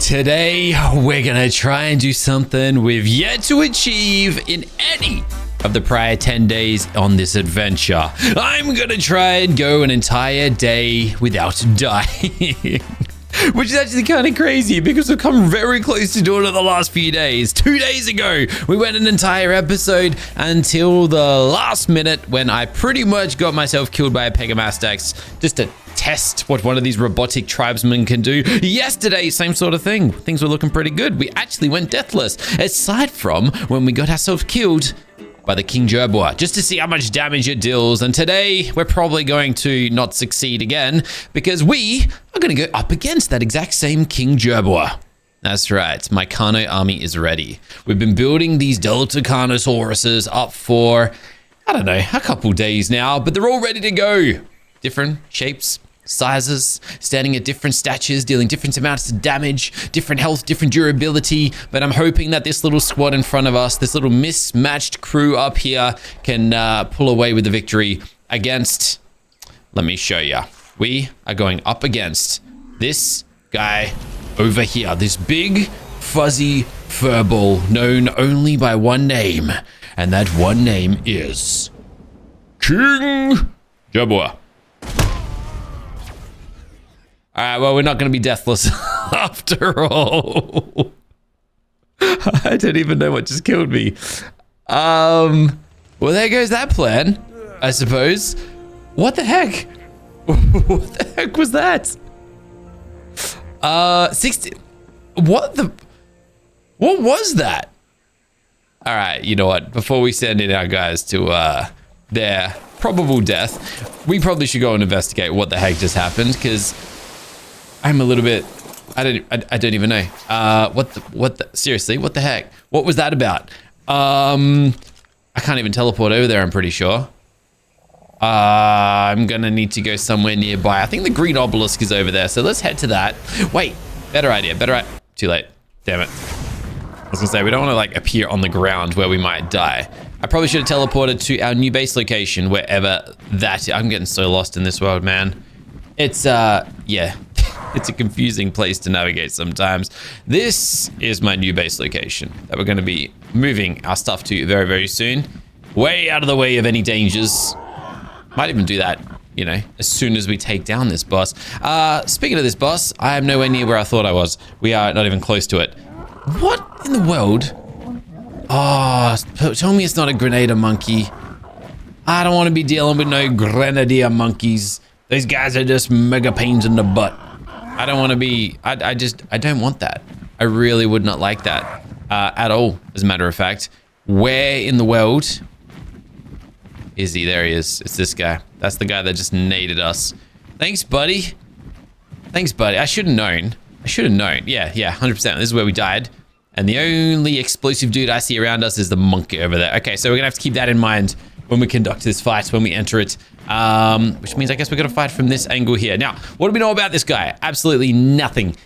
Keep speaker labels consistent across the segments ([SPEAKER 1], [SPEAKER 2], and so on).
[SPEAKER 1] Today, we're gonna try and do something we've yet to achieve in any of the prior 10 days on this adventure. I'm gonna try and go an entire day without dying. Which is actually kind of crazy because we've come very close to doing it the last few days. 2 days ago, we went an entire episode until the last minute when I pretty much got myself killed by a Pegamastax just to test what one of these robotic tribesmen can do. Yesterday, same sort of thing. Things were looking pretty good. We actually went deathless, aside from when we got ourselves killed by the King Jerboa, just to see how much damage it deals. And today, we're probably going to not succeed again because we are going to go up against that exact same King Jerboa. That's right, my Kano army is ready. We've been building these Delta Carnosauruses up for, I don't know, a couple days now, but they're all ready to go. Different shapes, sizes, standing at different statures, dealing different amounts of damage, different health, different durability. But I'm hoping that this little squad in front of us, this little mismatched crew up here, can pull away with the victory against, let me show you. We are going up against this guy over here, this big fuzzy furball known only by one name, and that one name is King Jabua. All right, well, we're not going to be deathless after all. I don't even know what just killed me. Well, there goes that plan, I suppose. What the heck? What the heck was that? 60. What was that? All right, you know what? Before we send in our guys to their probable death, we probably should go and investigate what the heck just happened, because I'm a little bit, I don't even know. Seriously, what the heck? What was that about? I can't even teleport over there, I'm pretty sure. I'm gonna need to go somewhere nearby. I think the green obelisk is over there, so let's head to that. Wait, better idea, too late, damn it. I was gonna say, we don't wanna like appear on the ground where we might die. I probably should have teleported to our new base location, wherever that is. I'm getting so lost in this world, man. It's, yeah. It's a confusing place to navigate sometimes. This is my new base location that we're going to be moving our stuff to very, very soon. Way out of the way of any dangers. Might even do that, you know, as soon as we take down this boss. Speaking of this boss, I am nowhere near where I thought I was. We are not even close to it. What in the world? Oh, tell me it's not a grenadier monkey. I don't want to be dealing with no grenadier monkeys. These guys are just mega pains in the butt. I don't want to be, I don't want that. I really would not like that at all, as a matter of fact. Where in the world is he? There he is. It's this guy. That's the guy that just naded us. Thanks, buddy. Thanks, buddy. I should have known. Yeah, 100%. This is where we died. And the only explosive dude I see around us is the monkey over there. Okay, so we're going to have to keep that in mind when we conduct this fight, when we enter it. Which means I guess we're going to fight from this angle here. Now, what do we know about this guy? Absolutely nothing.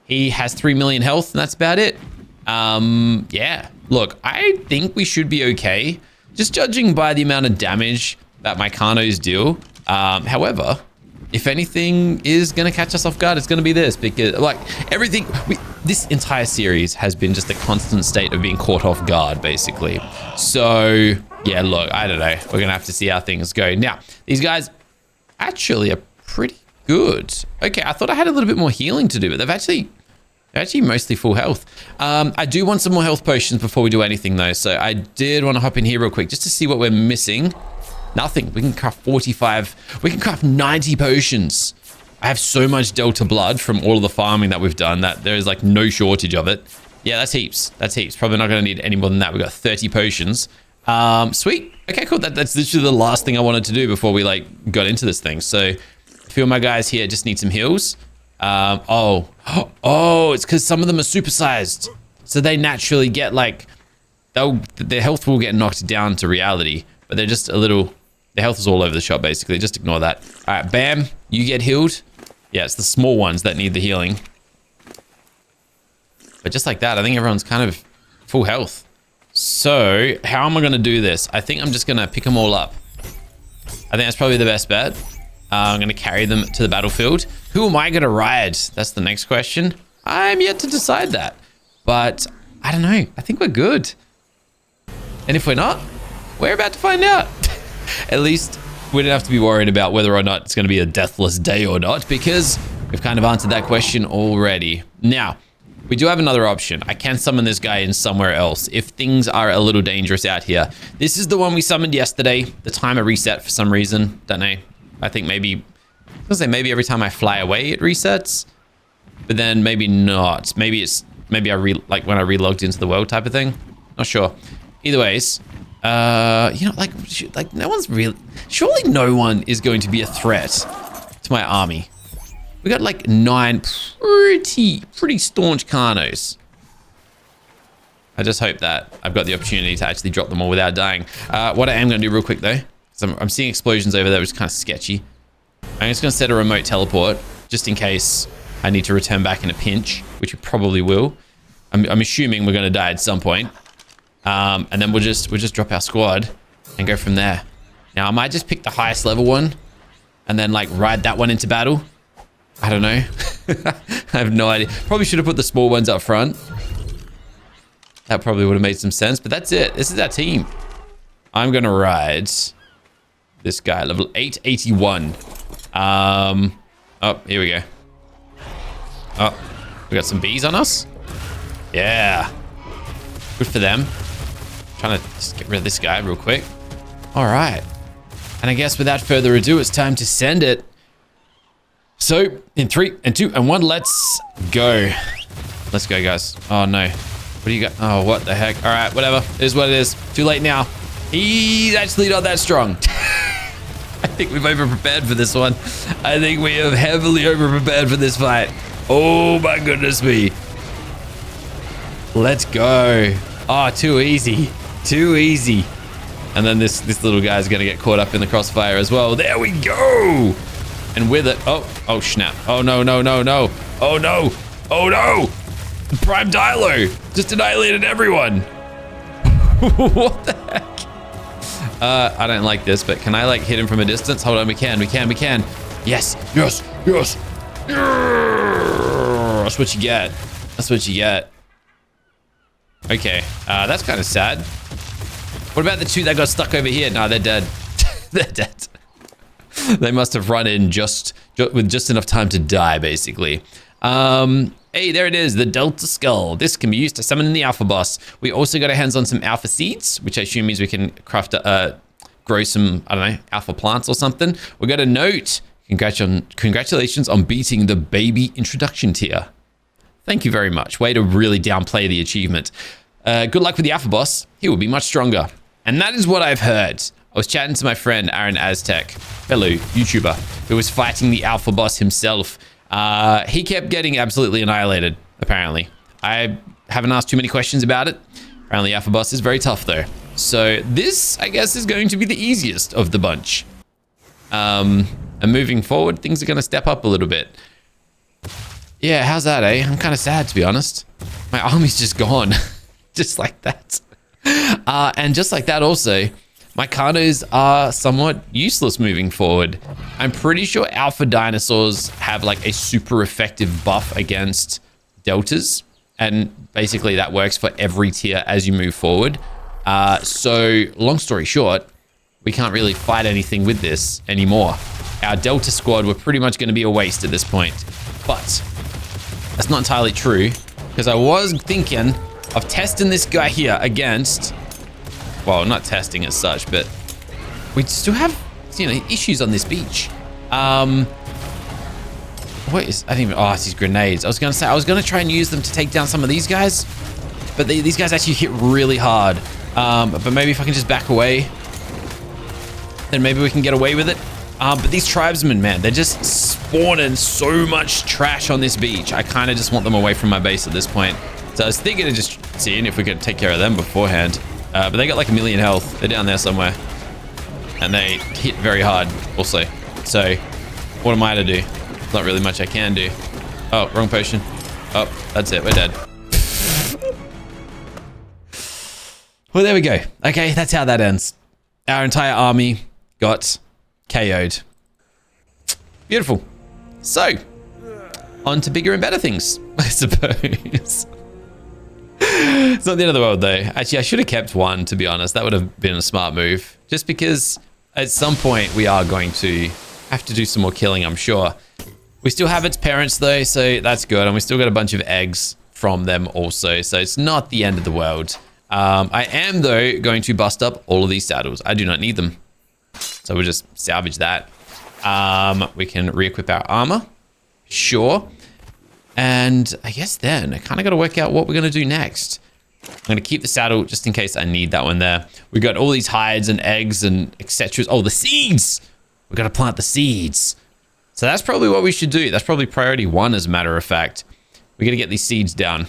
[SPEAKER 1] He has 3 million health, and that's about it. Yeah. Look, I think we should be okay. Just judging by the amount of damage that my Carnos deal. However, if anything is going to catch us off guard, it's going to be this. Because, like, everything... this entire series has been just a constant state of being caught off guard, basically. So... yeah, look, I don't know. We're going to have to see how things go. Now, these guys actually are pretty good. Okay, I thought I had a little bit more healing to do, but they're actually mostly full health. I do want some more health potions before we do anything, though. So I did want to hop in here real quick just to see what we're missing. Nothing. We can craft 45. We can craft 90 potions. I have so much Delta blood from all of the farming that we've done that there is like no shortage of it. Yeah, that's heaps. That's heaps. Probably not going to need any more than that. We've got 30 potions. Sweet. Okay, cool. That's literally the last thing I wanted to do before we like got into this thing. So a few of my guys here just need some heals. Oh, it's because some of them are supersized. So they naturally get like, their health will get knocked down to reality, but they're just a little, their health is all over the shop basically. Just ignore that. All right, bam, you get healed. Yeah, it's the small ones that need the healing. But just like that, I think everyone's kind of full health. So how am I going to do this? I think I'm just going to pick them all up. I think that's probably the best bet. I'm going to carry them to the battlefield. Who am I going to ride? That's the next question. I'm yet to decide that. But I don't know. I think we're good. And if we're not, we're about to find out. At least we don't have to be worried about whether or not it's going to be a deathless day or not, because we've kind of answered that question already. Now, we do have another option. I can summon this guy in somewhere else if things are a little dangerous out here. This is the one we summoned yesterday. The timer reset for some reason. Don't know. I think maybe, I was gonna say maybe every time I fly away it resets, but then maybe not. Maybe like when I relogged into the world type of thing. Not sure. Either ways, you know, like no one's really, surely no one is going to be a threat to my army. We got like 9 pretty staunch Carnos. I just hope that I've got the opportunity to actually drop them all without dying. What I am going to do real quick though, because I'm seeing explosions over there, which is kind of sketchy. I'm just going to set a remote teleport just in case I need to return back in a pinch, which we probably will. I'm assuming we're going to die at some point. And then we'll just drop our squad and go from there. Now I might just pick the highest level one and then like ride that one into battle. I don't know. I have no idea. Probably should have put the small ones up front. That probably would have made some sense, but that's it. This is our team. I'm going to ride this guy, level 881. Oh, here we go. Oh, we got some bees on us. Yeah. Good for them. Trying to just get rid of this guy real quick. All right. And I guess without further ado, it's time to send it. So in 3 and 2 and 1, let's go. Let's go, guys. Oh no. What do you got? Oh, what the heck? All right, whatever. It is what it is. Too late now. He's actually not that strong. I think we've over-prepared for this one. I think we have heavily over-prepared for this fight. Oh my goodness me. Let's go. Oh, too easy. Too easy. And then this little guy's gonna get caught up in the crossfire as well. There we go. And with it, oh snap. Oh no, no, no, no. Oh no, oh no. Prime Dilo just annihilated everyone. What the heck? I don't like this, but can I like hit him from a distance? Hold on, we can. Yes, yes, yes. That's what you get. That's what you get. Okay, that's kind of sad. What about the 2 that got stuck over here? No, they're dead. They're dead. They must have run in with just enough time to die, basically. Hey, there it is, the Delta Skull. This can be used to summon in the Alpha Boss. We also got our hands on some Alpha Seeds, which I assume means we can craft, grow some, I don't know, Alpha plants or something. We got a note. Congratulations on beating the baby introduction tier. Thank you very much. Way to really downplay the achievement. Good luck with the Alpha Boss. He will be much stronger. And that is what I've heard. I was chatting to my friend Aaron Aztec, fellow YouTuber, who was fighting the Alpha Boss himself. He kept getting absolutely annihilated, apparently. I haven't asked too many questions about it. Apparently Alpha Boss is very tough though. So this, I guess, is going to be the easiest of the bunch. And moving forward, things are going to step up a little bit. Yeah, how's that, eh? I'm kind of sad, to be honest. My army's just gone. Just like that. And just like that also, my Carnos are somewhat useless moving forward. I'm pretty sure Alpha Dinosaurs have like a super effective buff against Deltas. And basically that works for every tier as you move forward. So long story short, we can't really fight anything with this anymore. Our Delta squad were pretty much going to be a waste at this point. But that's not entirely true, because I was thinking of testing this guy here against, well, not testing as such, but we still have, you know, issues on this beach. What is, I didn't even, oh, it's these grenades. I was going to say, I was going to try and use them to take down some of these guys, but these guys actually hit really hard. But maybe if I can just back away, then maybe we can get away with it. But these tribesmen, man, they're just spawning so much trash on this beach. I kind of just want them away from my base at this point. So I was thinking of just seeing if we could take care of them beforehand. But they got like 1 million health. They're down there somewhere. And they hit very hard also. So what am I to do? Not really much I can do. Oh, wrong potion. Oh, that's it. We're dead. Well, there we go. Okay, that's how that ends. Our entire army got KO'd. Beautiful. So, on to bigger and better things. I suppose. It's not the end of the world, though. Actually, I should have kept one, to be honest. That would have been a smart move. Just because at some point we are going to have to do some more killing, I'm sure. We still have its parents, though, so that's good. And we still got a bunch of eggs from them also, so it's not the end of the world. I am, though, going to bust up all of these saddles. I do not need them. So we'll just salvage that. We can re-equip our armor. Sure. And I guess then I kind of got to work out what we're going to do next. I'm going to keep the saddle just in case I need that one there. We got all these hides and eggs and etc. Oh, the seeds! We got to plant the seeds. So that's probably what we should do. That's probably priority 1, as a matter of fact. We got to get these seeds down.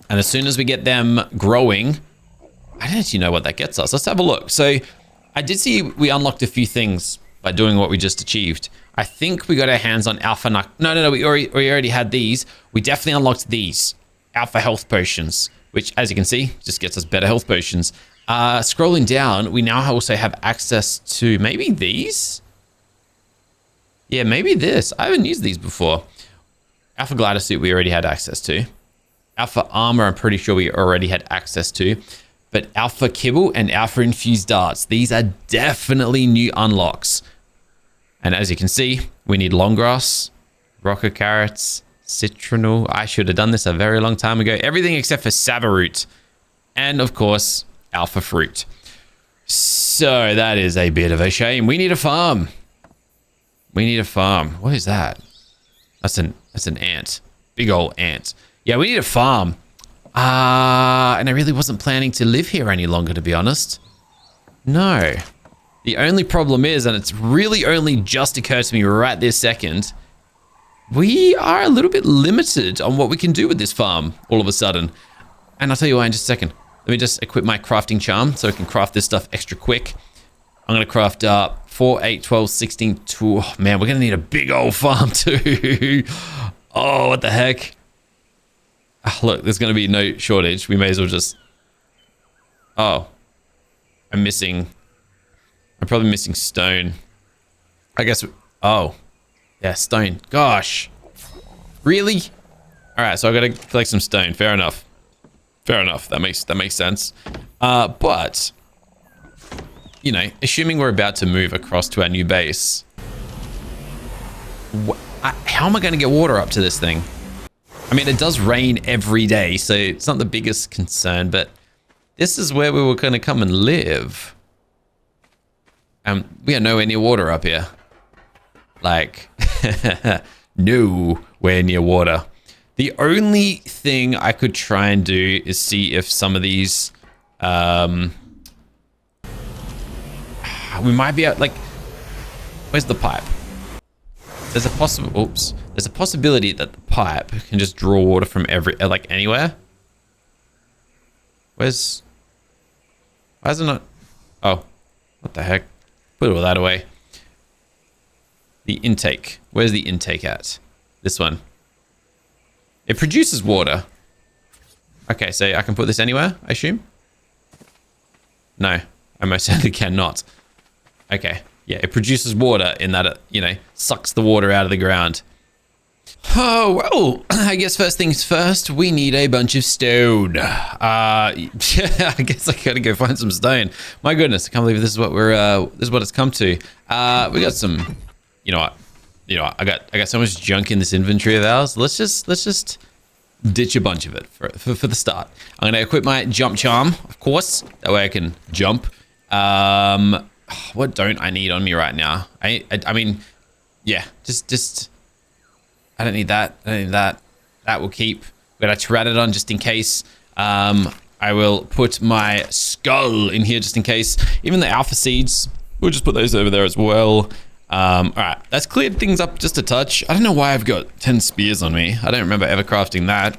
[SPEAKER 1] And as soon as we get them growing, I don't actually know what that gets us. Let's have a look. So I did see we unlocked a few things by doing what we just achieved. I think we got our hands on alpha. No. We already had these. We definitely unlocked these alpha health potions, which, as you can see, just gets us better health potions. Scrolling down, we now also have access to maybe these. Yeah, maybe this. I haven't used these before. Alpha glider suit we already had access to. Alpha armor, I'm pretty sure we already had access to. But alpha kibble and alpha infused darts, these are definitely new unlocks. And as you can see, we need long grass, rocket carrots, citronal. I should have done this a very long time ago. Everything except for sabaroot. And of course, alpha fruit. So that is a bit of a shame. We need a farm. We need a farm. What is that? That's an ant. Big old ant. Yeah, we need a farm. And I really wasn't planning to live here any longer, to be honest. No. The only problem is, and it's really only just occurred to me right this second, we are a little bit limited on what we can do with this farm all of a sudden. And I'll tell you why in just a second. Let me just equip my crafting charm so I can craft this stuff extra quick. I'm going to craft up 4, 8, 12, 16, 2. Oh, man, we're going to need a big old farm too. Oh, what the heck? Oh, look, there's going to be no shortage. We may as well just... Oh. I'm probably missing stone. I guess... Oh. Yeah, stone. Gosh. Really? Alright, so I've got to collect some stone. Fair enough. Fair enough. That makes sense. But... You know, assuming we're about to move across to our new base... How am I going to get water up to this thing? I mean, it does rain every day, so it's not the biggest concern, but this is where we were going to come and live. We are nowhere near water up here. Like, nowhere near water. The only thing I could try and do is see if some of these, we might be able, like, where's the pipe? There's a possibility that the pipe can just draw water from anywhere. Why is it not? Oh, what the heck? Put all that away. The intake. Where's the intake at? This one. It produces water. Okay, so I can put this anywhere, I assume? No, I most certainly cannot. Okay. Yeah, it produces water in that it, you know, sucks the water out of the ground. Oh, well, I guess first things first, we need a bunch of stone. Yeah, I guess I gotta go find some stone. My goodness, I can't believe this is what it's come to. We got some, you know what, I got so much junk in this inventory of ours. Let's just ditch a bunch of it for the start. I'm gonna equip my jump charm, of course. That way I can jump. What don't I need on me right now? I mean, yeah, just I don't need that. That will keep. Got a pteranodon just in case. I will put my skull in here just in case. Even the alpha seeds, we'll just put those over there as well. All right, that's cleared things up just a touch. I don't know why I've got 10 spears on me. I don't remember ever crafting that.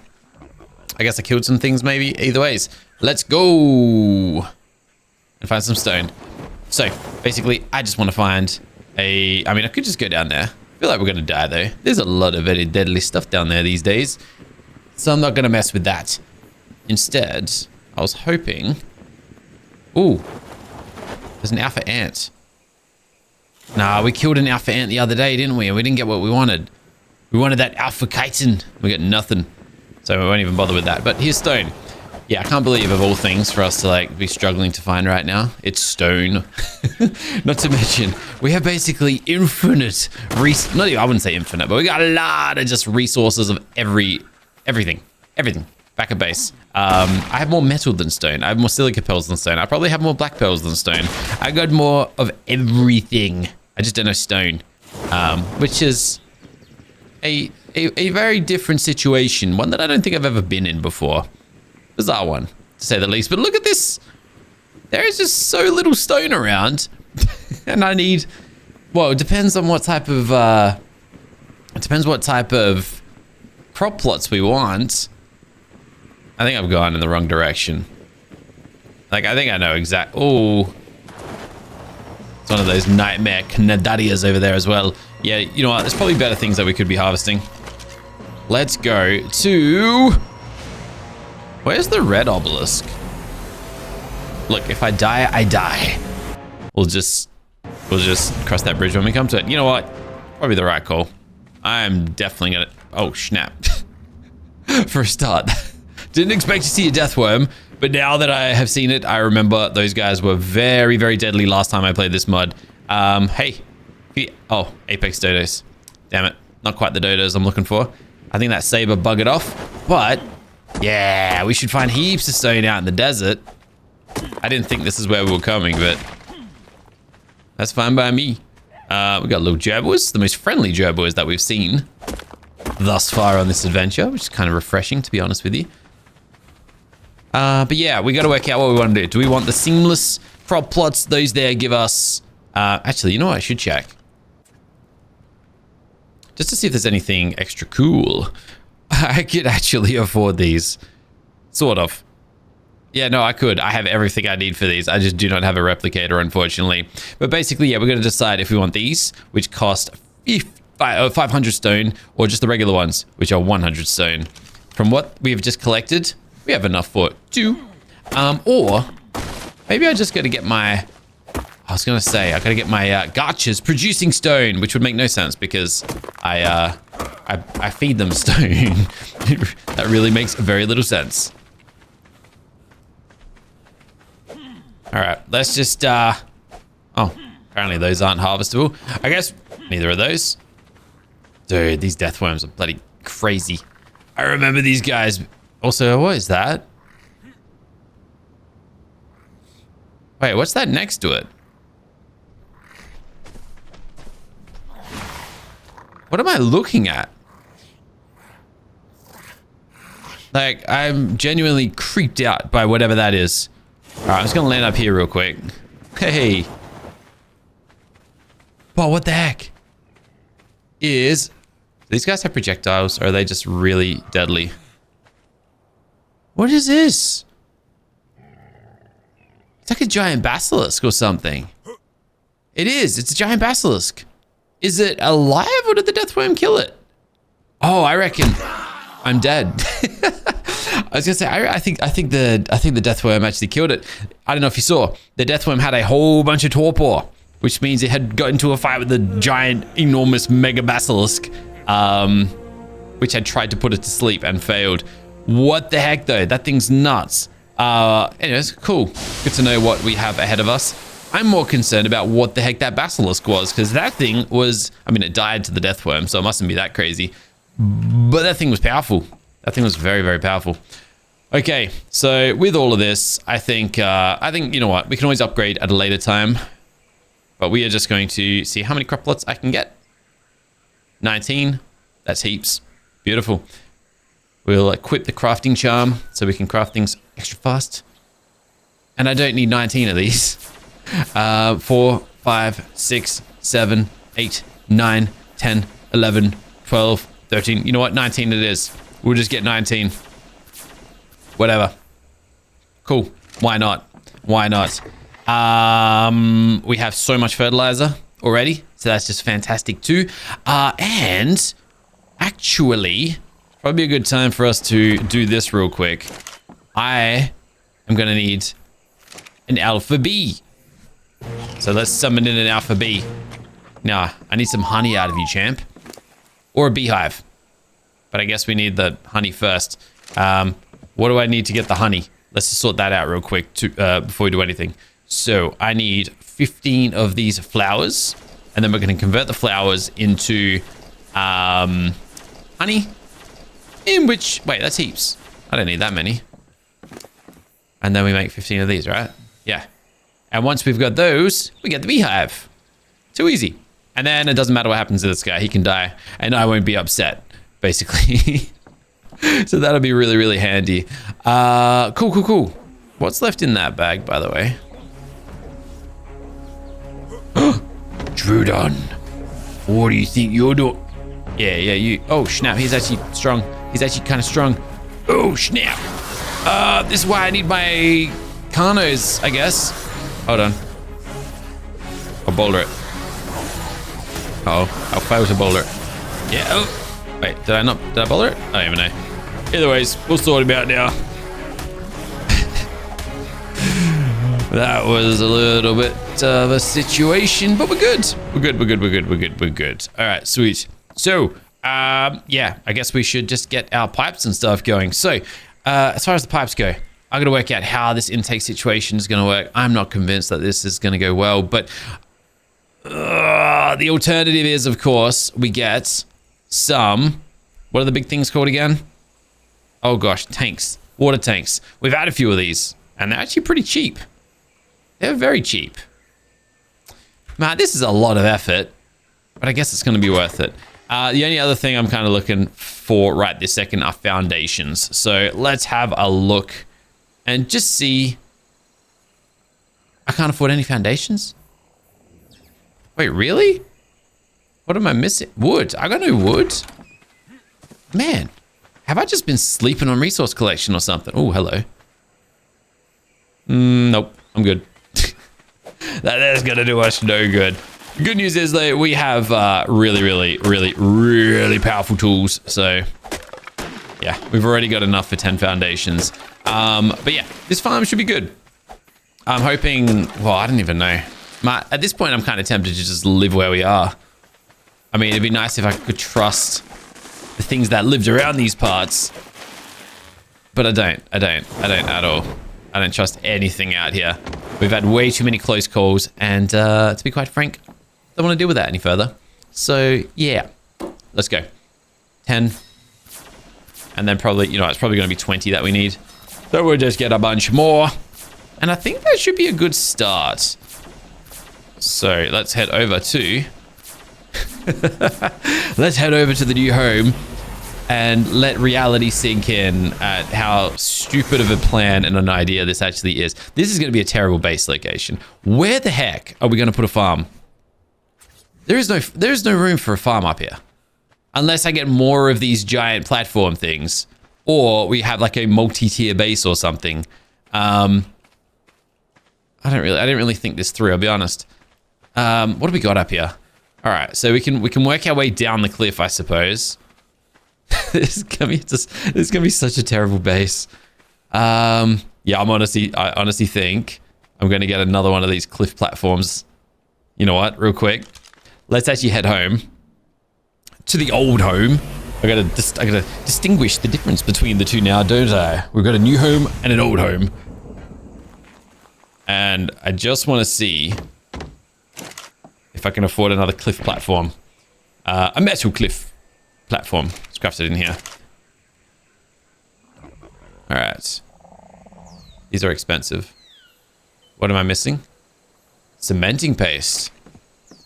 [SPEAKER 1] I guess I killed some things maybe. Either ways, let's go and find some stone. So basically, I just want to find I mean, I could just go down there. I feel like we're going to die though. There's a lot of very deadly stuff down there these days. So I'm not going to mess with that. Instead, I was hoping... Ooh, there's an alpha ant. Nah, we killed an alpha ant the other day, didn't we? And we didn't get what we wanted. We wanted that alpha chitin. We got nothing. So we won't even bother with that. But here's stone. Yeah, I can't believe of all things for us to like be struggling to find right now. It's stone. Not to mention, we have basically infinite not even, I wouldn't say infinite, but we got a lot of just resources of everything back at base. I have more metal than stone. I have more silica pearls than stone. I probably have more black pearls than stone. I got more of everything. I just don't know stone, which is a very different situation, one that I don't think I've ever been in before. Bizarre one, to say the least. But look at this. There is just so little stone around. And I need... Well, it depends on what type of... it depends what type of crop plots we want. I think I've gone in the wrong direction. Like, I think I know exact... Oh. It's one of those nightmare Canadarias over there as well. Yeah, you know what? There's probably better things that we could be harvesting. Let's go to... Where's the red obelisk? Look, if I die, I die. We'll just cross that bridge when we come to it. You know what? Probably the right call. I'm definitely gonna... Oh, snap. For a start. Didn't expect to see a death worm, but now that I have seen it, I remember those guys were very, very deadly last time I played this mod. Hey. Oh, apex dodos. Damn it. Not quite the dodos I'm looking for. I think that saber buggered off, but... Yeah, we should find heaps of stone out in the desert. I didn't think this is where we were coming, but that's fine by me. We got little jerboas, the most friendly jerboas that we've seen thus far on this adventure, which is kind of refreshing, to be honest with you. But yeah, we got to work out what we want to do. Do we want the seamless crop plots? Those there give us... actually, you know what? I should check. Just to see if there's anything extra cool. I could actually afford these. Sort of. Yeah, no, I could. I have everything I need for these. I just do not have a replicator, unfortunately. But basically, yeah, we're going to decide if we want these, which cost 500 stone, or just the regular ones, which are 100 stone. From what we've just collected, we have enough for 2. Or maybe I just got to get my... I was going to say, I got to get my gachas producing stone, which would make no sense because I feed them stone. That really makes very little sense. All right, let's just... Oh, apparently those aren't harvestable. I guess neither of those. Dude, these death worms are bloody crazy. I remember these guys. Also, what is that? Wait, what's that next to it? What am I looking at? Like, I'm genuinely creeped out by whatever that is. All right, I'm just gonna land up here real quick. Hey. Whoa, what the heck? Do these guys have projectiles, or are they just really deadly? What is this? It's like a giant basilisk or something. It is. It's a giant basilisk. Is it alive, or did the death worm kill it? Oh, I reckon I'm dead. I was gonna say, I think the death worm actually killed it. I don't know if you saw. The death worm had a whole bunch of torpor, which means it had got into a fight with the giant, enormous mega basilisk, which had tried to put it to sleep and failed. What the heck, though? That thing's nuts. Anyways, cool. Good to know what we have ahead of us. I'm more concerned about what the heck that basilisk was, because that thing was, I mean, it died to the death worm, so it mustn't be that crazy. But that thing was powerful. That thing was very, very powerful. Okay, so with all of this, I think, you know what? We can always upgrade at a later time. But we are just going to see how many crop plots I can get. 19. That's heaps. Beautiful. We'll equip the crafting charm so we can craft things extra fast. And I don't need 19 of these. 4, 5, 6, 7, 8, 9, 10, 11, 12, 13. You know what? 19 it is. We'll just get 19. Whatever. Cool. Why not? Why not? We have so much fertilizer already, so that's just fantastic too. And actually, probably a good time for us to do this real quick. I am gonna need an alpha bee. So let's summon in an alpha bee. Nah, I need some honey out of you, champ. Or a beehive. But I guess we need the honey first. What do I need to get the honey? Let's just sort that out real quick before we do anything. So I need 15 of these flowers, and then we're going to convert the flowers into honey. Wait, that's heaps. I don't need that many. And then we make 15 of these, right? Yeah. And once we've got those, we get the beehive. Too easy. And then it doesn't matter what happens to this guy. He can die, and I won't be upset, basically. So that'll be really, really handy. Cool. What's left in that bag, by the way? Trudon, what do you think you're doing? Yeah, you. Oh, snap. He's actually strong. He's actually kind of strong. Oh, snap. This is why I need my Carnos, I guess. Hold on. I'll boulder it. Uh-oh, I'll fail to boulder it. Yeah, oh. Wait, did I boulder it? I don't even know. Either ways, we'll sort him out now. That was a little bit of a situation, but we're good. We're good. All right, sweet. So, yeah, I guess we should just get our pipes and stuff going. So, as far as the pipes go, I'm going to work out how this intake situation is going to work. I'm not convinced that this is going to go well, but the alternative is, of course, we get some, what are the big things called again? Oh gosh, tanks, water tanks. We've had a few of these, and they're actually pretty cheap. They're very cheap. Man, this is a lot of effort, but I guess it's going to be worth it. The only other thing I'm kind of looking for right this second are foundations. So let's have a look and just see. I can't afford any foundations? Wait, really? What am I missing? Wood. I got no wood. Man, have I just been sleeping on resource collection or something? Oh, hello. Nope, I'm good. That's gonna do us no good. Good news is that we have really powerful tools. So yeah, we've already got enough for 10 foundations. But yeah, this farm should be good. I'm hoping, well, I don't even know. At this point, I'm kind of tempted to just live where we are. I mean, it'd be nice if I could trust the things that lived around these parts. But I don't at all. I don't trust anything out here. We've had way too many close calls, and to be quite frank, don't want to deal with that any further. So yeah, let's go. 10, and then probably, it's probably going to be 20 that we need. So we'll just get a bunch more, and I think that should be a good start. So let's head over to the new home and let reality sink in at how stupid of a plan and an idea this actually is. This is going to be a terrible base location. Where the heck are we going to put a farm? There is no room for a farm up here. Unless I get more of these giant platform things, or we have like a multi-tier base or something. I didn't really think this through, I'll be honest. What do we got up here? All right, so we can work our way down the cliff, I suppose. This is gonna be such a terrible base. Yeah, I honestly think I'm gonna get another one of these cliff platforms. You know what? Real quick, let's actually head home to the old home. I gotta distinguish the difference between the two now, don't I? We've got a new home and an old home, and I just want to see if I can afford another cliff platform, a metal cliff platform. It's crafted in here. All right. These are expensive. What am I missing? Cementing paste.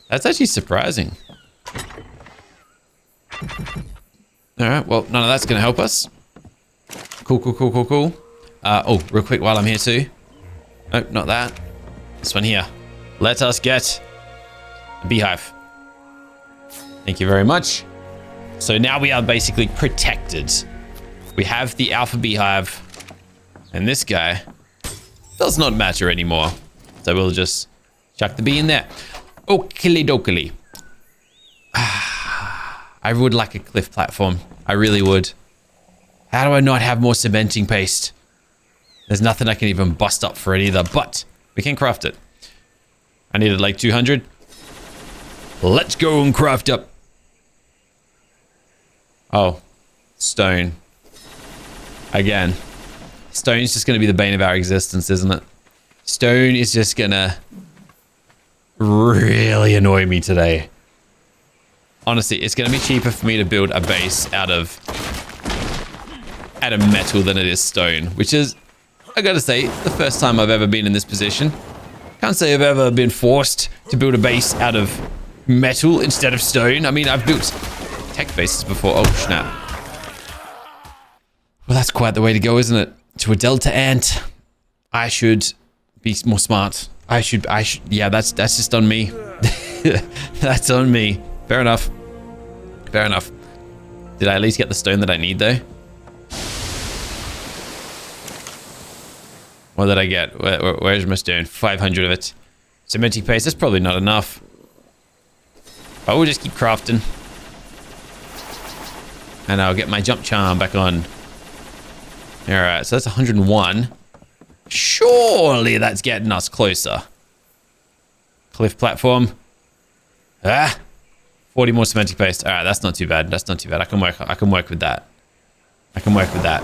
[SPEAKER 1] That's actually surprising. All right. Well, none of that's going to help us. Cool. Oh, real quick while I'm here too. Nope, not that. This one here. Let us get a beehive. Thank you very much. So now we are basically protected. We have the alpha beehive, and this guy does not matter anymore. So we'll just chuck the bee in there. Oakley dokley. I would like a cliff platform. I really would. How do I not have more cementing paste? There's nothing I can even bust up for it either, but we can craft it. I needed like 200. Let's go and craft up. Oh, stone. Again, stone's just going to be the bane of our existence, isn't it? Stone is just going to really annoy me today. Honestly, it's going to be cheaper for me to build a base out of metal than it is stone, which is, I gotta say, the first time I've ever been in this position. Can't say I've ever been forced to build a base out of metal instead of stone. I mean, I've built tech bases before. Oh, snap. Well, that's quite the way to go, isn't it? To a delta ant. I should be more smart. I should, yeah, that's just on me. That's on me. Fair enough. Fair enough. Did I at least get the stone that I need, though? What did I get? Where's my stone? 500 of it. Cementing paste, that's probably not enough. But we'll just keep crafting. And I'll get my jump charm back on. Alright, so that's 101. Surely that's getting us closer. Cliff platform. 40 more cementing paste. Alright, that's not too bad. That's not too bad. I can work with that. I can work with that.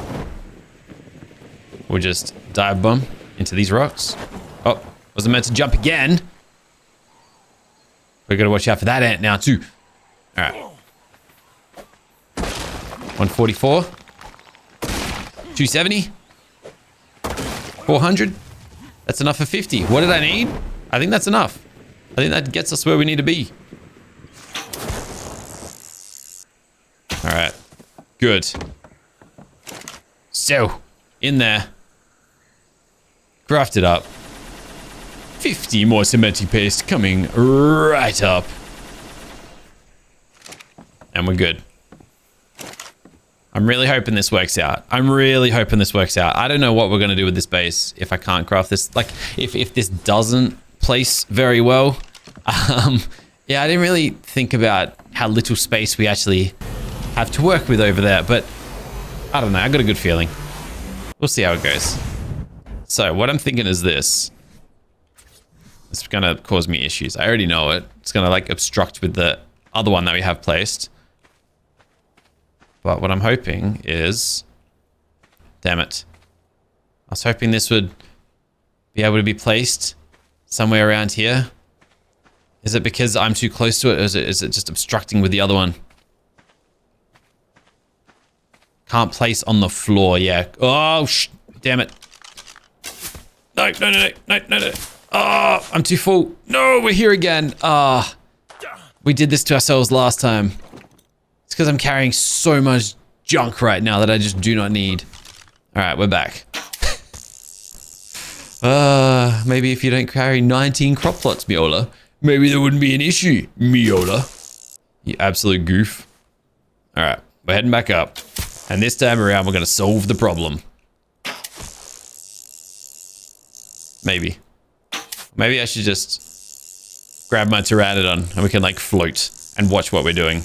[SPEAKER 1] We'll just dive bomb into these rocks. Oh, wasn't meant to jump again. We're gonna watch out for that ant now too. All right. 144. 270. 400. That's enough for 50. What did I need? I think that's enough. I think that gets us where we need to be. All right. Good. So, in there. Craft it up. 50 more cementing paste coming right up. And we're good. I'm really hoping this works out. I'm really hoping this works out. I don't know what we're going to do with this base if I can't craft this. Like, if this doesn't place very well. Yeah, I didn't really think about how little space we actually have to work with over there. But, I don't know. I got a good feeling. We'll see how it goes. So what I'm thinking is this. It's going to cause me issues. I already know it. It's going to like obstruct with the other one that we have placed. But what I'm hoping is... Damn it. I was hoping this would be able to be placed somewhere around here. Is it because I'm too close to it? Or is it just obstructing with the other one? Can't place on the floor, yeah. Oh, damn it. No. Oh, I'm too full. No, we're here again. Ah, we did this to ourselves last time. It's because I'm carrying so much junk right now that I just do not need. All right, we're back. Maybe if you don't carry 19 crop plots, Miola, maybe there wouldn't be an issue, Miola. You absolute goof. All right, we're heading back up. And this time around, we're going to solve the problem. Maybe. Maybe I should just grab my pteranodon and we can like float and watch what we're doing.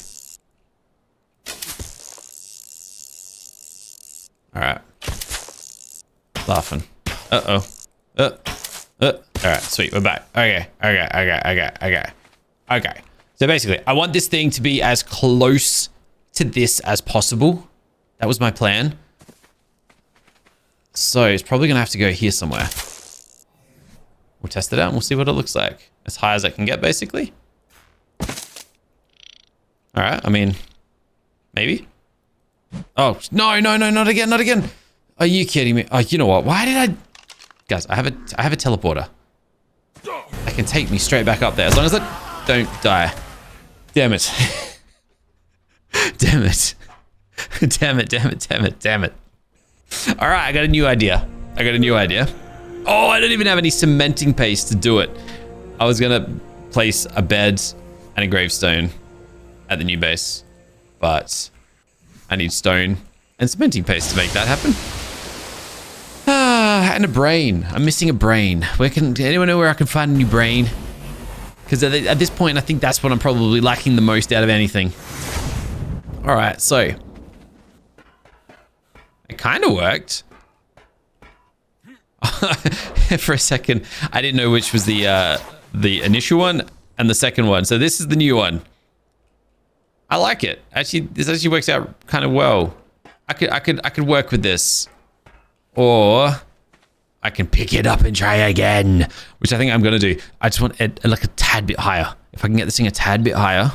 [SPEAKER 1] All right. Laughing. Uh-oh. All right, sweet. We're back. Okay. So basically, I want this thing to be as close to this as possible. That was my plan. So it's probably going to have to go here somewhere. We'll test it out and we'll see what it looks like. As high as I can get, basically. All right, I mean, maybe. Oh, no, not again. Are you kidding me? Oh, you know what? Why did I... Guys, I have a teleporter. That can take me straight back up there as long as I don't die. Damn it. Damn it. Damn it. All right, I got a new idea. Oh, I don't even have any cementing paste to do it. I was gonna place a bed and a gravestone at the new base, but I need stone and cementing paste to make that happen. And a brain. I'm missing a brain. Anyone know where I can find a new brain? Because at this point, I think that's what I'm probably lacking the most out of anything. All right, so it kind of worked. For a second, I didn't know which was the initial one and the second one. So this is the new one. I like it. Actually, this actually works out kind of well. I could work with this. Or I can pick it up and try again, which I think I'm going to do. I just want it like a tad bit higher. If I can get this thing a tad bit higher,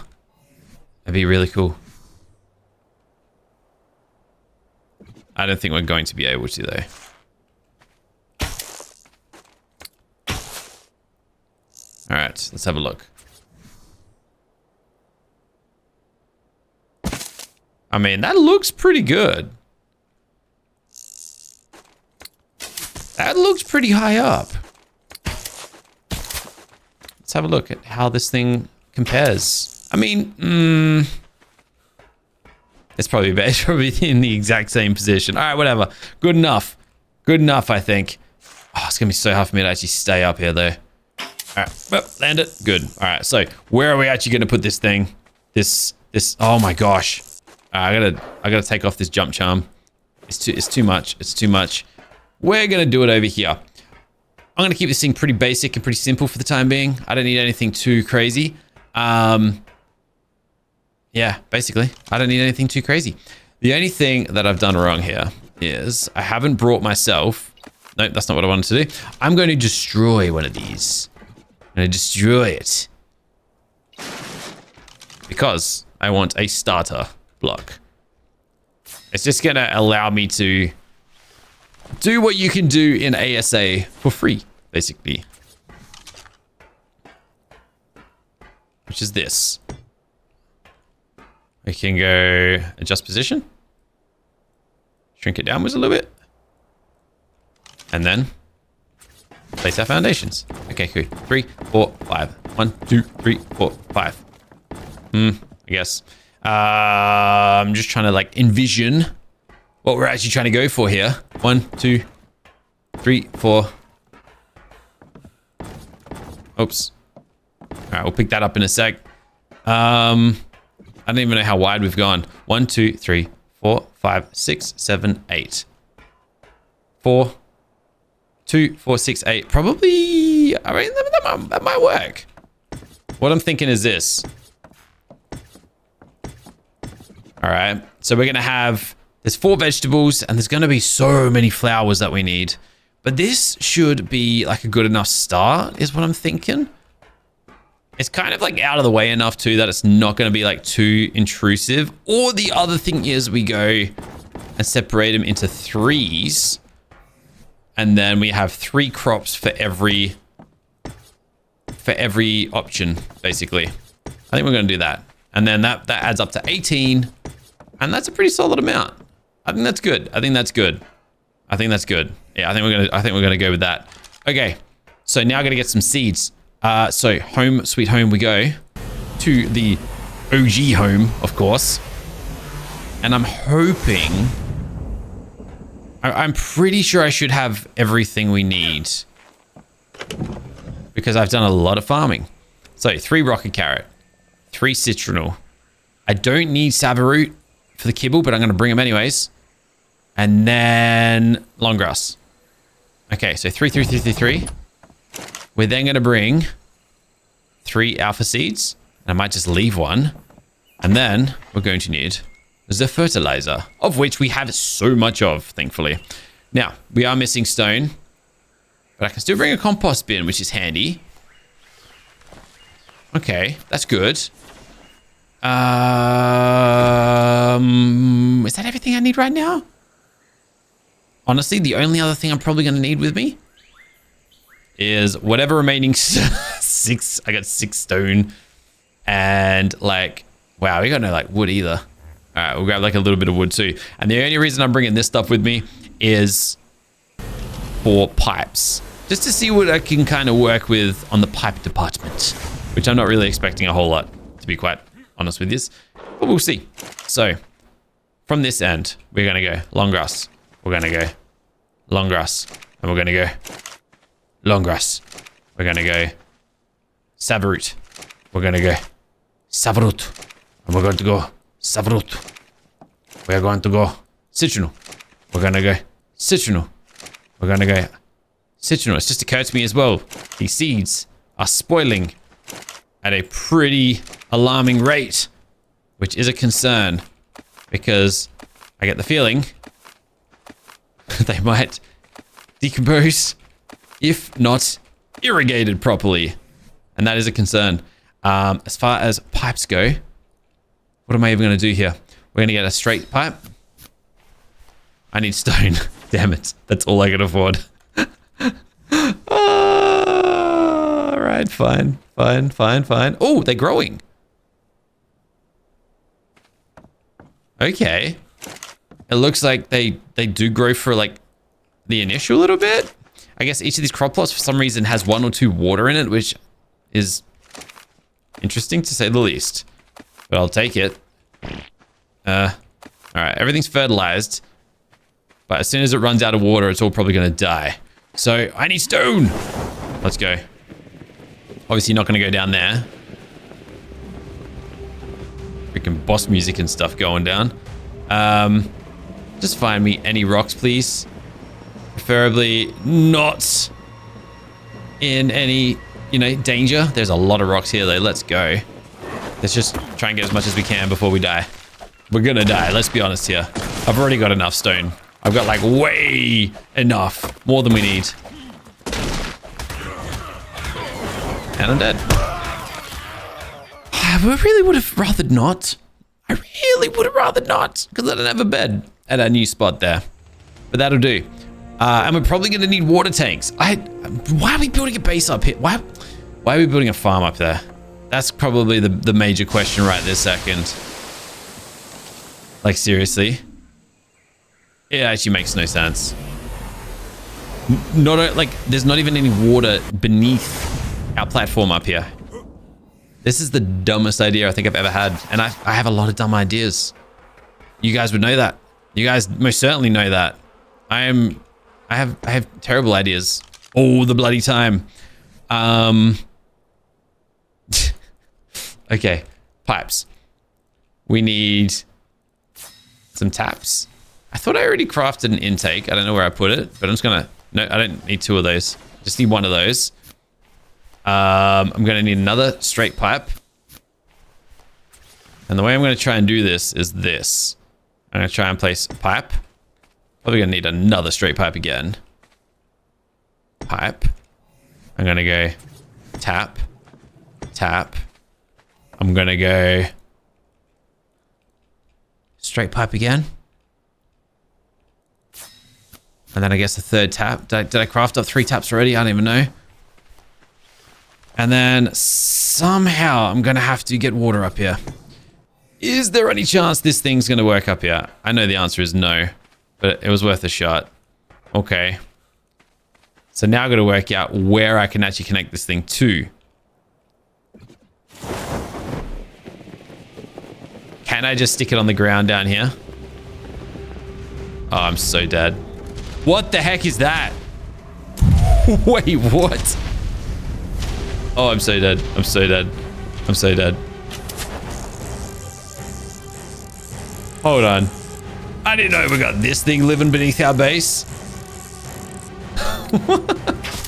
[SPEAKER 1] that'd be really cool. I don't think we're going to be able to, though. All right, let's have a look. I mean, that looks pretty good. That looks pretty high up. Let's have a look at how this thing compares. I mean, it's probably better. It's probably in the exact same position. All right, whatever. Good enough. Good enough, I think. Oh, it's gonna be so hard for me to actually stay up here, though. All right, well, land it. Good. All right, so where are we actually gonna put this thing? This. Oh my gosh. I gotta take off this jump charm. It's too much. It's too much. We're gonna do it over here. I'm gonna keep this thing pretty basic and pretty simple for the time being. I don't need anything too crazy. Yeah, basically, I don't need anything too crazy. The only thing that I've done wrong here is I haven't brought myself. Nope, that's not what I wanted to do. I'm going to destroy one of these. I'm going to destroy it because I want a starter block. It's just going to allow me to do what you can do in ASA for free, basically. Which is this. We can go adjust position. Shrink it downwards a little bit. And then place our foundations. Okay, cool. 3, 4, 5. 1, 2, 3, 4, 5. I guess. I'm just trying to like envision what we're actually trying to go for here. 1, 2, 3, 4. Oops. All right, we'll pick that up in a sec. I don't even know how wide we've gone. 1, 2, 3, 4, 5, 6, 7, 8. 4, 2, 4, 6, 8. Probably, I mean, that might work. What I'm thinking is this. All right, so we're gonna have, there's 4 vegetables and there's gonna be so many flowers that we need. But this should be like a good enough start is what I'm thinking. It's kind of like out of the way enough too that it's not going to be like too intrusive. Or the other thing is we go and separate them into 3s. And then we have 3 crops for every option, basically. I think we're going to do that. And then that adds up to 18. And that's a pretty solid amount. I think that's good. I think that's good. I think that's good. Yeah, I think we're gonna go with that. Okay. So now I'm gonna get some seeds. So home sweet home we go to the OG home, of course. And I'm hoping, I'm pretty sure I should have everything we need because I've done a lot of farming. So 3 rocket carrot, 3 citronal. I don't need savaroot for the kibble, but I'm going to bring them anyways. And then long grass. Okay, so 3, 3, 3, 3, 3. We're then going to bring 3 alpha seeds. And I might just leave 1. And then we're going to need the fertilizer, of which we have so much of, thankfully. Now, we are missing stone, but I can still bring a compost bin, which is handy. Okay, that's good. Is that everything I need right now? Honestly, the only other thing I'm probably going to need with me is whatever remaining 6. I got 6 stone and like, wow, we got no like wood either. All right, we'll grab like a little bit of wood too. And the only reason I'm bringing this stuff with me is for pipes, just to see what I can kind of work with on the pipe department, which I'm not really expecting a whole lot, to be quite honest with you, but we'll see. So from this end, we're going to go long grass. We're going to go long grass, and we're going to go long grass. We're going to go savaroot. We're going to go savaroot, and we're going to go savaroot. We're going to go citronal. We're going to go citronal. We're going to go citronal. It's just occurred to me as well, these seeds are spoiling at a pretty alarming rate, which is a concern because I get the feeling they might decompose if not irrigated properly. And that is a concern. As far as pipes go, what am I even going to do here? We're going to get a straight pipe. I need stone. Damn it. That's all I can afford. All right, fine. Oh, they're growing. Okay. It looks like they do grow for like the initial little bit. I guess each of these crop plots for some reason has 1 or 2 water in it, which is interesting to say the least. But I'll take it. All right, everything's fertilized. But as soon as it runs out of water, it's all probably going to die. So I need stone. Let's go. Obviously not going to go down there. Freaking boss music and stuff going down. Just find me any rocks, please. Preferably not in any, danger. There's a lot of rocks here, though. Let's go. Let's just try and get as much as we can before we die. We're gonna die, let's be honest here. I've already got enough stone. I've got, like, way enough. More than we need. And I'm dead. I really would have rather not. I really would have rather not. Because I don't have a bed at our new spot there. But that'll do. And we're probably going to need water tanks. Why are we building a base up here? Why are we building a farm up there? That's probably the major question right this second. Like, seriously? It actually makes no sense. There's not even any water beneath our platform up here. This is the dumbest idea I think I've ever had. And I have a lot of dumb ideas. You guys would know that. You guys most certainly know that. I have terrible ideas all the bloody time. Okay, pipes. We need some taps. I thought I already crafted an intake. I don't know where I put it, but I'm just gonna... No, I don't need 2 of those. Just need 1 of those. I'm gonna need another straight pipe. And the way I'm gonna try and do this is this. I'm gonna try and place a pipe. Probably gonna need another straight pipe again. Pipe. I'm gonna go tap, tap. I'm gonna go straight pipe again. And then I guess the 3rd tap. Did I craft up 3 taps already? I don't even know. And then somehow I'm gonna have to get water up here. Is there any chance this thing's gonna work up here? I know the answer is no, but it was worth a shot. Okay. So now I've got to work out where I can actually connect this thing to. Can I just stick it on the ground down here? Oh, I'm so dead. What the heck is that? Wait, what? Oh, I'm so dead. I'm so dead. I'm so dead. Hold on. I didn't know we got this thing living beneath our base.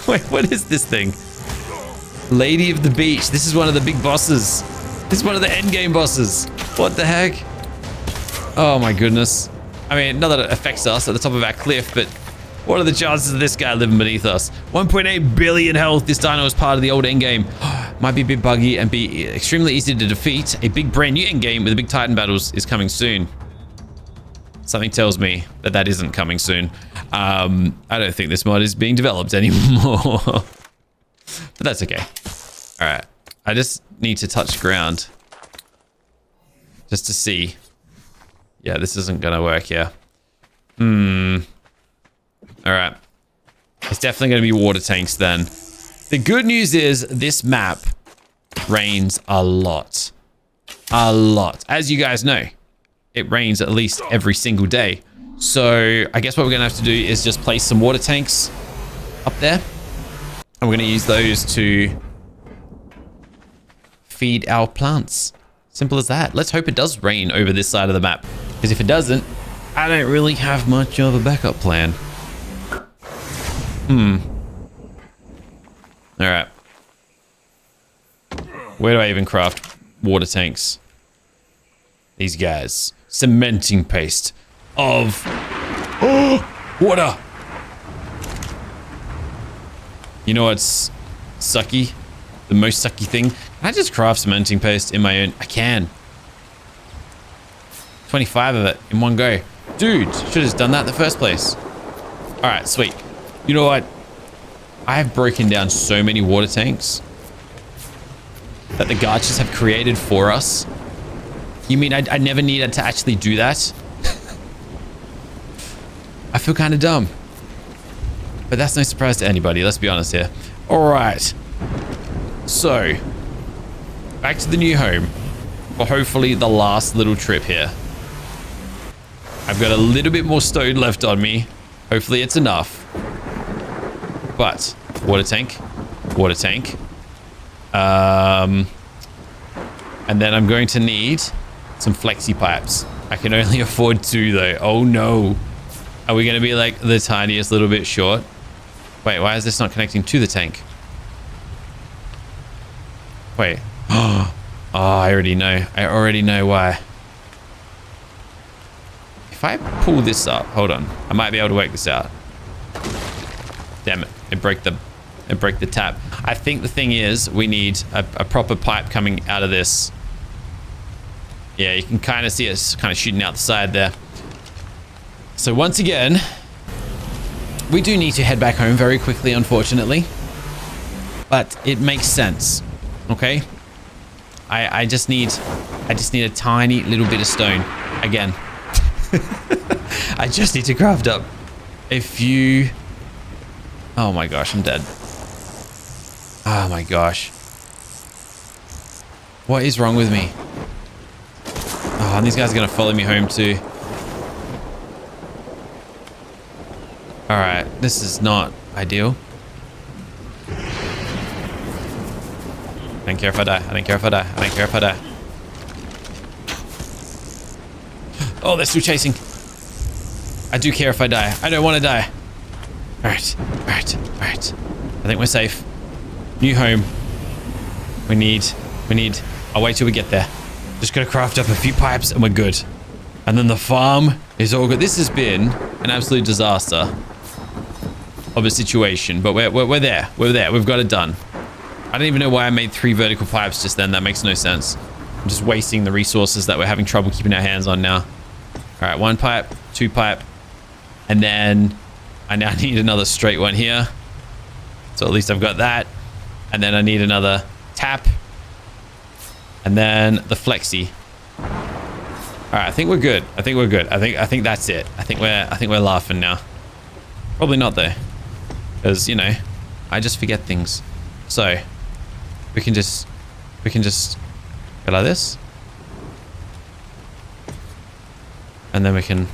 [SPEAKER 1] Wait, what is this thing? Lady of the Beach. This is one of the big bosses. This is one of the endgame bosses. What the heck? Oh my goodness. I mean, not that it affects us at the top of our cliff, but what are the chances of this guy living beneath us? 1.8 billion health. This dino is part of the old endgame. Might be a bit buggy and be extremely easy to defeat. A big brand new endgame with a big Titan battles is coming soon. Something tells me that that isn't coming soon. I don't think this mod is being developed anymore. But that's okay. All right. I just need to touch ground. Just to see. Yeah, this isn't going to work here. All right. It's definitely going to be water tanks then. The good news is this map rains a lot. A lot. As you guys know, it rains at least every single day. So I guess what we're going to have to do is just place some water tanks up there. And we're going to use those to feed our plants. Simple as that. Let's hope it does rain over this side of the map. Because if it doesn't, I don't really have much of a backup plan. All right. Where do I even craft water tanks? These guys. Cementing paste of water. You know what's sucky? The most sucky thing? Can I just craft cementing paste in my own? I can. 25 of it in one go. Dude, should have done that in the first place. All right, sweet. You know what? I have broken down so many water tanks that the Garchers have created for us. You mean I never needed to actually do that? I feel kind of dumb. But that's no surprise to anybody, let's be honest here. All right. So, back to the new home. For hopefully the last little trip here. I've got a little bit more stone left on me. Hopefully it's enough. But, water tank. Water tank. And then I'm going to need some flexi pipes. I can only afford 2 though. Oh no. Are we going to be like the tiniest little bit short? Wait, why is this not connecting to the tank? Wait. Oh, I already know. I already know why. If I pull this up, hold on. I might be able to work this out. Damn it. It broke the tap. I think the thing is we need a proper pipe coming out of this. Yeah, you can kind of see it's kind of shooting out the side there. So once again, we do need to head back home very quickly, unfortunately. But it makes sense. Okay? I just need a tiny little bit of stone. Again. I just need to craft up a few. Oh my gosh, I'm dead. Oh my gosh. What is wrong with me? Oh, and these guys are gonna follow me home too. Alright, this is not ideal. I don't care if I die. I don't care if I die. I don't care if I die. Oh, they're still chasing. I do care if I die. I don't want to die. Alright, alright, alright. I think we're safe. New home. We need... I'll wait till we get there. Just gotta craft up a few pipes and we're good. And then the farm is all good. This has been an absolute disaster of a situation, but we're there. We're there. We've got it done. I don't even know why I made 3 vertical pipes just then. That makes no sense. I'm just wasting the resources that we're having trouble keeping our hands on now. All right, 1 pipe, 2 pipe, and then I now need another straight one here. So at least I've got that. And then I need another tap. And then the flexi. All right, I think we're good. I think we're good. I think that's it. I think we're laughing now. Probably not though, because you know, I just forget things. So we can just go like this, and then we can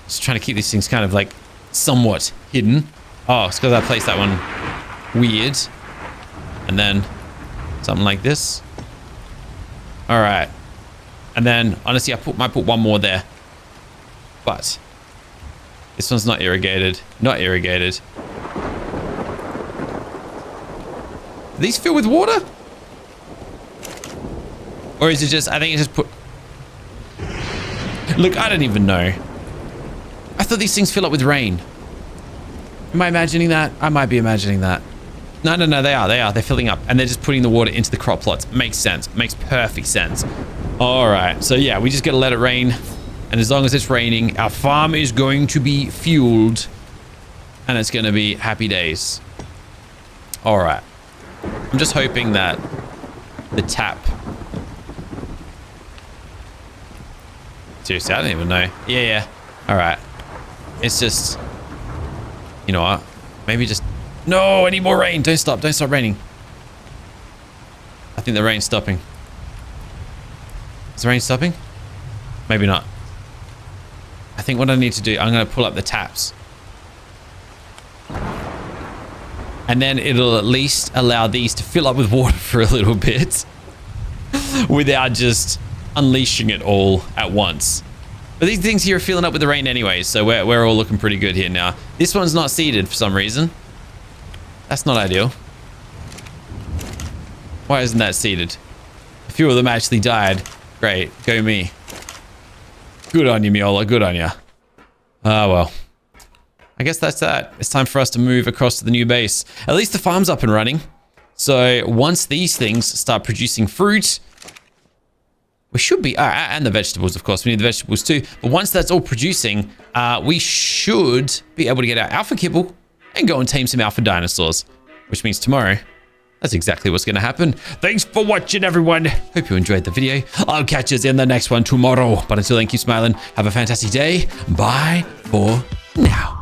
[SPEAKER 1] just trying to keep these things kind of like somewhat hidden. Oh, it's because I placed that one weird. And then something like this. All right. And then honestly, might put one more there. But this one's not irrigated. Not irrigated. Do these fill with water? Or is it just, I think it's just put... Look, I don't even know. I thought these things fill up with rain. Am I imagining that? I might be imagining that. No, they are. They're filling up. And they're just putting the water into the crop plots. Makes sense. Makes perfect sense. All right. So, yeah, we just got to let it rain. And as long as it's raining, our farm is going to be fueled. And it's going to be happy days. All right. I'm just hoping that the tap... Seriously, I don't even know. Yeah. All right. It's just... You know what? Maybe just... No, I need more rain. Don't stop raining. I think the rain's stopping. Is the rain stopping? Maybe not. I think what I need to do, I'm going to pull up the taps. And then it'll at least allow these to fill up with water for a little bit without just unleashing it all at once. But these things here are filling up with the rain anyway, so we're all looking pretty good here now. This one's not seeded for some reason. That's not ideal. Why isn't that seeded? A few of them actually died. Great. Go me. Good on you, Miola. Good on you. Ah, well. I guess that's that. It's time for us to move across to the new base. At least the farm's up and running. So once these things start producing fruit, we should be, and the vegetables, of course. We need the vegetables too. But once that's all producing, we should be able to get our alpha kibble and go and tame some alpha dinosaurs, which means tomorrow, that's exactly what's going to happen. Thanks for watching, everyone. Hope you enjoyed the video. I'll catch you in the next one tomorrow. But until then, keep smiling. Have a fantastic day. Bye for now.